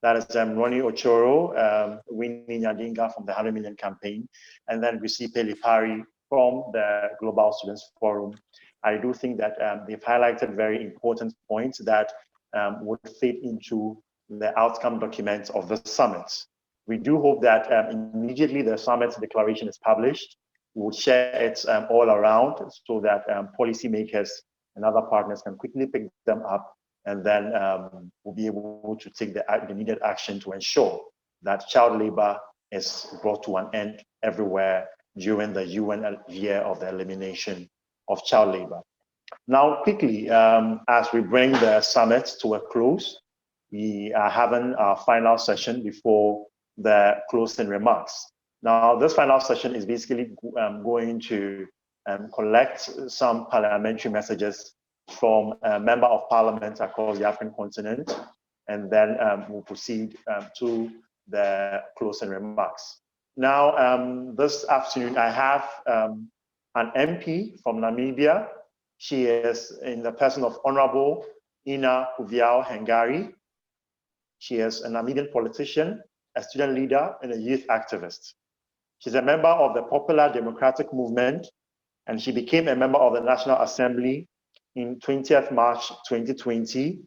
That is Ronnie Ochoro, Winnie Nyadinga from the 100 Million campaign, and then Rishi Pelipari from the Global Students Forum. I do think that they've highlighted very important points that would fit into the outcome documents of the summit. We do hope that immediately the summit declaration is published, we will share it all around so that policymakers and other partners can quickly pick them up, and then we'll be able to take the needed action to ensure that child labor is brought to an end everywhere during the UN year of the elimination of child labor. Now, quickly, as we bring the summit to a close, we are having our final session before the closing remarks. Now, this final session is basically going to collect some parliamentary messages from a member of parliament across the African continent, and then we'll proceed to the closing remarks. Now, this afternoon, I have an MP from Namibia. She is in the person of Honorable Ina Kuviao Hengari. She is a Namibian politician, a student leader, and a youth activist. She's a member of the Popular Democratic Movement, and she became a member of the National Assembly in 20th March 2020.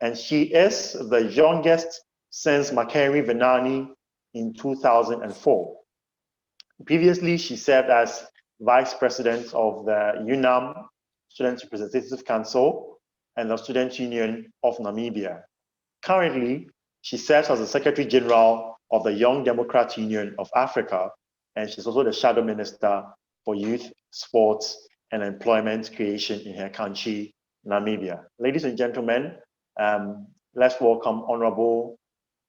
And she is the youngest since Makenri Venani in 2004. Previously, she served as Vice President of the UNAM Student Representative Council and the Student Union of Namibia. Currently, she serves as the Secretary General of the Young Democrat Union of Africa, and she's also the Shadow Minister for Youth, Sports, and Employment Creation in her country, Namibia. Ladies and gentlemen, let's welcome Honorable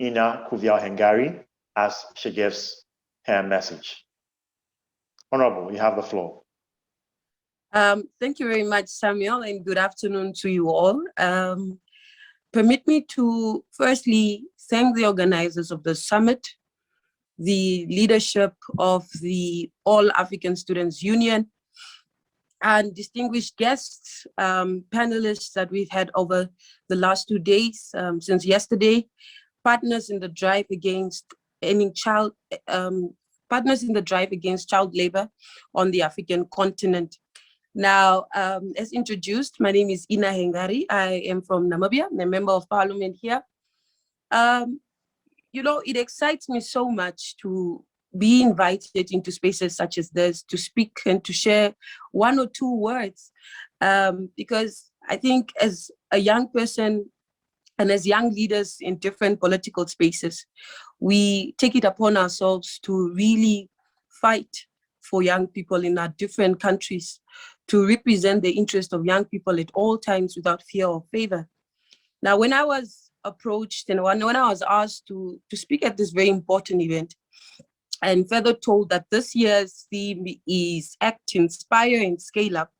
Ina Kuviao Hengari as she gives her message. Honorable, you have the floor. Thank you very much, Samuel, and good afternoon to you all. Permit me to firstly thank the organizers of the summit, the leadership of the All African Students Union, and distinguished guests, panelists that we've had over the last 2 days, since yesterday, partners in the drive against ending child labor on the African continent. Now, as introduced, my name is Ina Hengari. I am from Namibia. I'm a member of parliament here. You know, it excites me so much to be invited into spaces such as this to speak and to share 1 or 2 words, because I think as a young person and as young leaders in different political spaces, we take it upon ourselves to really fight for young people in our different countries, to represent the interest of young people at all times without fear or favor. Now, when I was approached and when I was asked to speak at this very important event, and further told that this year's theme is Act, Inspire, and Scale Up,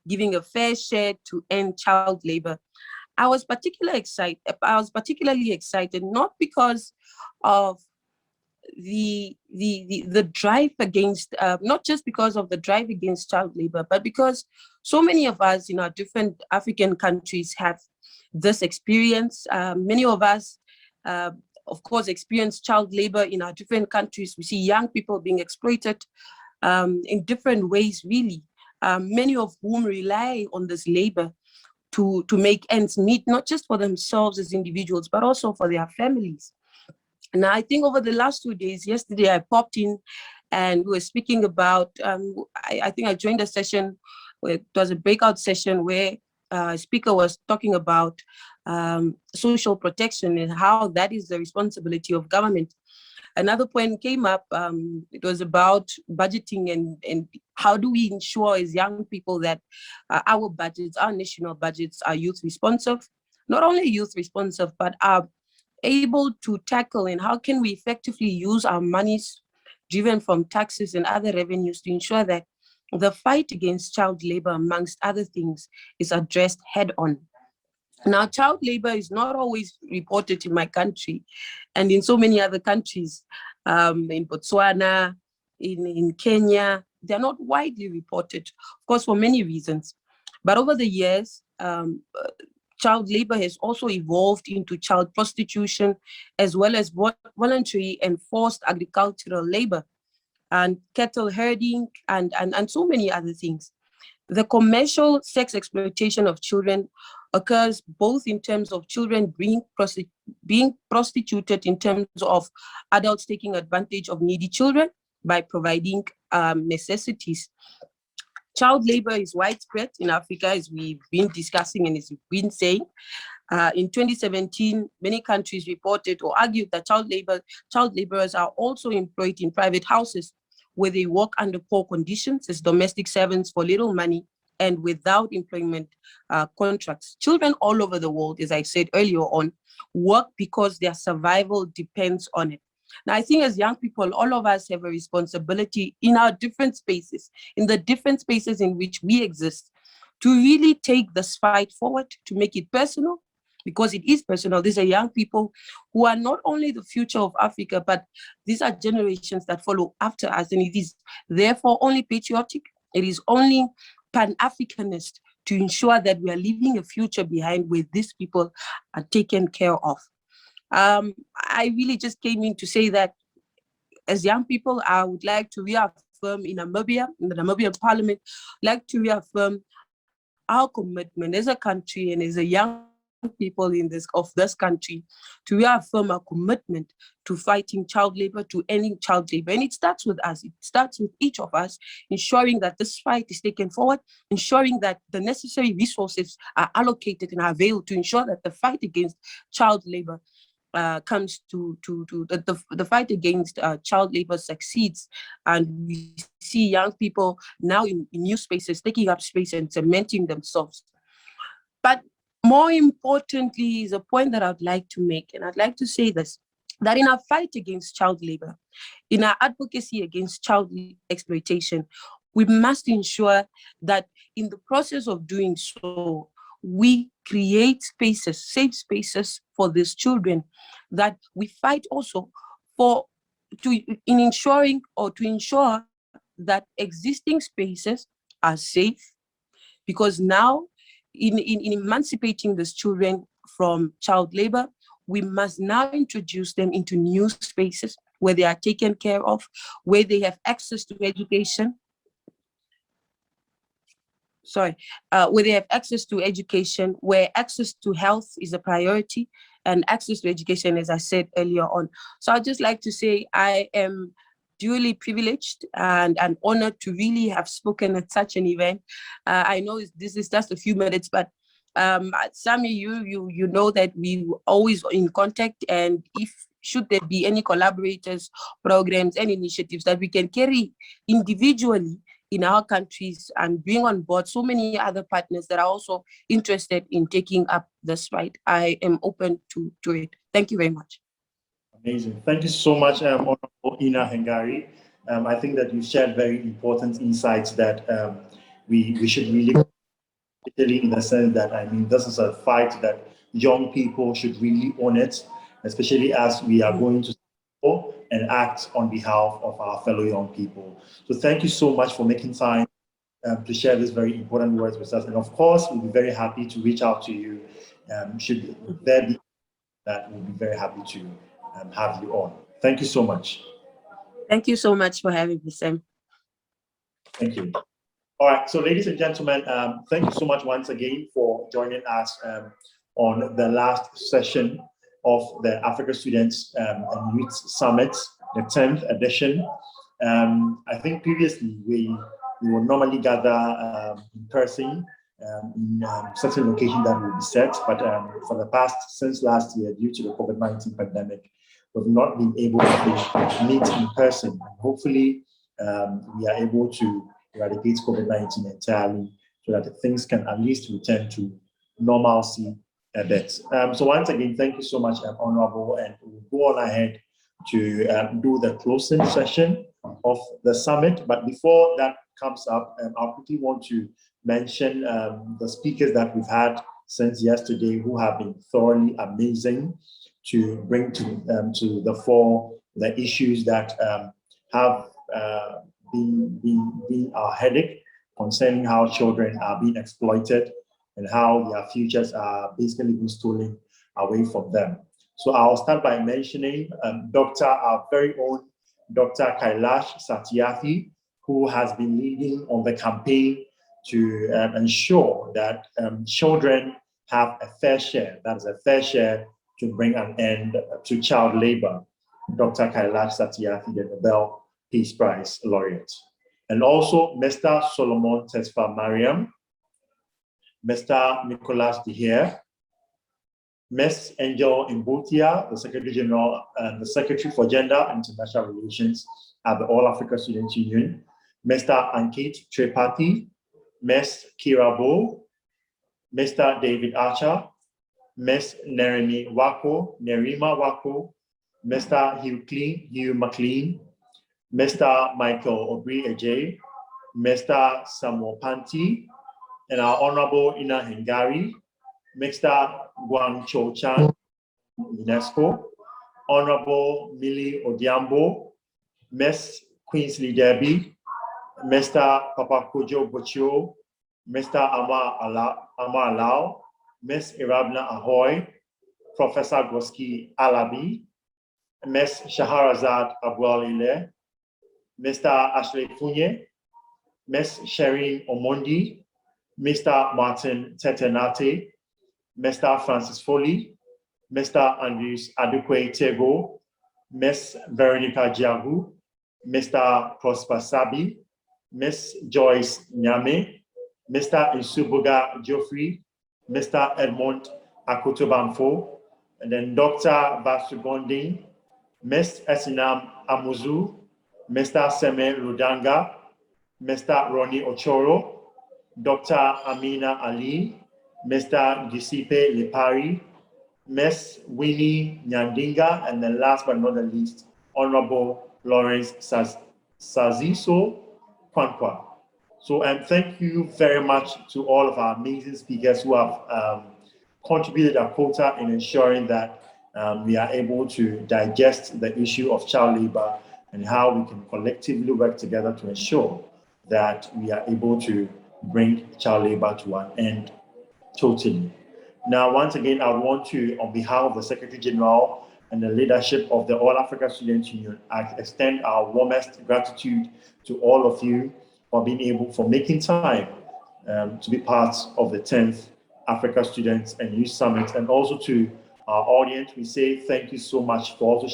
giving a fair share to end child labor, I was particularly excited, not because of the drive against, not just because of the drive against child labor, but because so many of us in our different African countries have this experience. Many of us, of course, experience child labor in our different countries. We see young people being exploited in different ways, really, many of whom rely on this labor to make ends meet, not just for themselves as individuals, but also for their families. Now, I think over the last 2 days, yesterday I popped in and we were speaking about, I think I joined a session where it was a breakout session where a speaker was talking about social protection and how that is the responsibility of government. Another point came up, it was about budgeting and how do we ensure as young people that our budgets, our national budgets are youth responsive, not only youth responsive, but are able to tackle, and how can we effectively use our monies driven from taxes and other revenues to ensure that the fight against child labor, amongst other things, is addressed head on. Now, child labor is not always reported in my country and in so many other countries, in Botswana, in Kenya, they're not widely reported, of course, for many reasons. But over the years, child labor has also evolved into child prostitution, as well as voluntary and forced agricultural labor and cattle herding and so many other things. The commercial sex exploitation of children occurs both in terms of children being prostituted, in terms of adults taking advantage of needy children by providing necessities. Child labor is widespread in Africa, as we've been discussing and as we've been saying. In 2017, many countries reported or argued that child laborers are also employed in private houses, where they work under poor conditions as domestic servants for little money and without employment contracts. Children all over the world, as I said earlier on, work because their survival depends on it. Now, I think as young people, all of us have a responsibility in our different spaces, in the different spaces in which we exist, to really take this fight forward, to make it personal, because it is personal. These are young people who are not only the future of Africa, but these are generations that follow after us. And it is therefore only patriotic, it is only Pan-Africanist to ensure that we are leaving a future behind where these people are taken care of. I really just came in to say that as young people, I would like to reaffirm in Namibia, in the Namibian Parliament, like to reaffirm our commitment as a country and as a young people of this country, to reaffirm our commitment to fighting child labor, to ending child labor. And it starts with us. It starts with each of us, ensuring that this fight is taken forward, ensuring that the necessary resources are allocated and are availed to ensure that the fight against child labor comes to the fight against child labor succeeds, and we see young people now in new spaces taking up space and cementing themselves. But more importantly is a point that I'd like to make, and I'd like to say this, that in our fight against child labor, in our advocacy against child exploitation, we must ensure that in the process of doing so, we create spaces, safe spaces for these children, that we fight also in ensuring or to ensure that existing spaces are safe, because now in emancipating these children from child labor, we must now introduce them into new spaces where they are taken care of, where they have access to education, where they have access to education, where access to health is a priority, and access to education, as I said earlier on. So I'd just like to say I am duly privileged and honored to really have spoken at such an event. I know this is just a few minutes, but Sami, you know that we were always in contact, and if should there be any collaborators, programs, and initiatives that we can carry individually in our countries and bring on board so many other partners that are also interested in taking up this fight, I am open to it. Thank you very much. Amazing. Thank you so much, Honorable Ina Hengari. I think that you shared very important insights that we should really, especially in the sense that, I mean, this is a fight that young people should really own it, especially as we are going to and act on behalf of our fellow young people. So thank you so much for making time to share these very important words with us. And of course, we'll be very happy to reach out to you. Should there be that, we'll be very happy to have you on. Thank you so much. Thank you so much for having me, Sam. Thank you. All right, so ladies and gentlemen, thank you so much once again for joining us on the last session of the Africa Students and Youth Summit, the 10th edition. I think previously we will normally gather in person in certain locations that will be set, but for the past, since last year, due to the COVID-19 pandemic, we've not been able to meet in person. Hopefully, we are able to eradicate COVID-19 entirely so that things can at least return to normalcy a bit. So once again, thank you so much, Honorable, and we'll go on ahead to do the closing session of the summit. But before that comes up, I quickly want to mention the speakers that we've had since yesterday, who have been thoroughly amazing to bring to the fore the issues that have been our headache concerning how children are being exploited and how their futures are basically being stolen away from them. So I'll start by mentioning our very own Dr. Kailash Satyarthi, who has been leading on the campaign to ensure that children have a fair share, that is a fair share to bring an end to child labor. Dr. Kailash Satyarthi, the Nobel Peace Prize laureate. And also Mr. Solomon Tesfa Mariam, Mr. Nicolas Diher, Ms. Angel Imbutia, the Secretary General and the Secretary for Gender and International Relations at the All Africa Students Union, Mr. Ankit Tripathi, Ms. Kira Bo, Mr. David Archer, Ms. Nerima Wako, Mr. Hugh McLean, Mr. Michael Obri Ejay, Mr. Samuel Panti, and our Honorable Ina Hengari, Mr. Guang Cho Chan, UNESCO, Honorable Millie Odiambo, Ms. Queensley Debbie, Mr. Papakojo Bochio, Mr. Amar Alao, Ms. Irabna Ahoy, Professor Goski Alabi, Ms. Shaharazad Abualile, Mr. Ashley Funye, Ms. Shereen Omondi, Mr. Martin Tetenate, Mr. Francis Foley, Mr. Andrews Adukwe Tego, Ms. Veronica Jiagu, Mr. Prosper Sabi, Ms. Joyce Nyame, Mr. Isubuga Geoffrey, Mr. Edmond Akotobamfo, and then Dr. Vasugondin, Ms. Esinam Amuzu, Mr. Seme Rudanga, Mr. Ronnie Ochoro, Dr. Amina Ali, Mr. Giuseppe Lepari, Ms. Winnie Nyandinga, and then last but not the least, Honorable Lawrence Saziso Kwankwa. So, thank you very much to all of our amazing speakers who have contributed a quota in ensuring that we are able to digest the issue of child labor and how we can collectively work together to ensure that we are able to bring child labor to an end totally. Now, once again, I want to, on behalf of the Secretary General and the leadership of the All Africa Students Union, I extend our warmest gratitude to all of you for making time to be part of the 10th Africa Students and Youth Summit, and also to our audience, we say thank you so much for also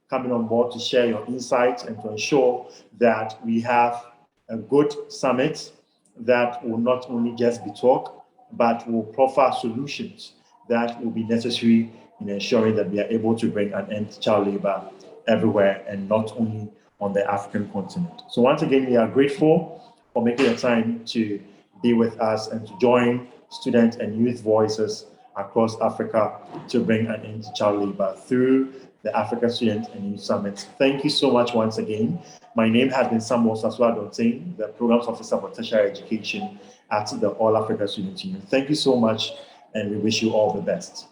coming on board to share your insights and to ensure that we have a good summit that will not only just be talk, but will proffer solutions that will be necessary in ensuring that we are able to bring an end to child labor everywhere and not only on the African continent. So once again, we are grateful for making the time to be with us and to join student and youth voices across Africa to bring an end to child labor through the Africa Student and Youth Summit. Thank you so much once again. My name has been Samuel Saswa Dontain, the Programs Officer for Tertiary Education at the All Africa Student Union. Thank you so much, and we wish you all the best.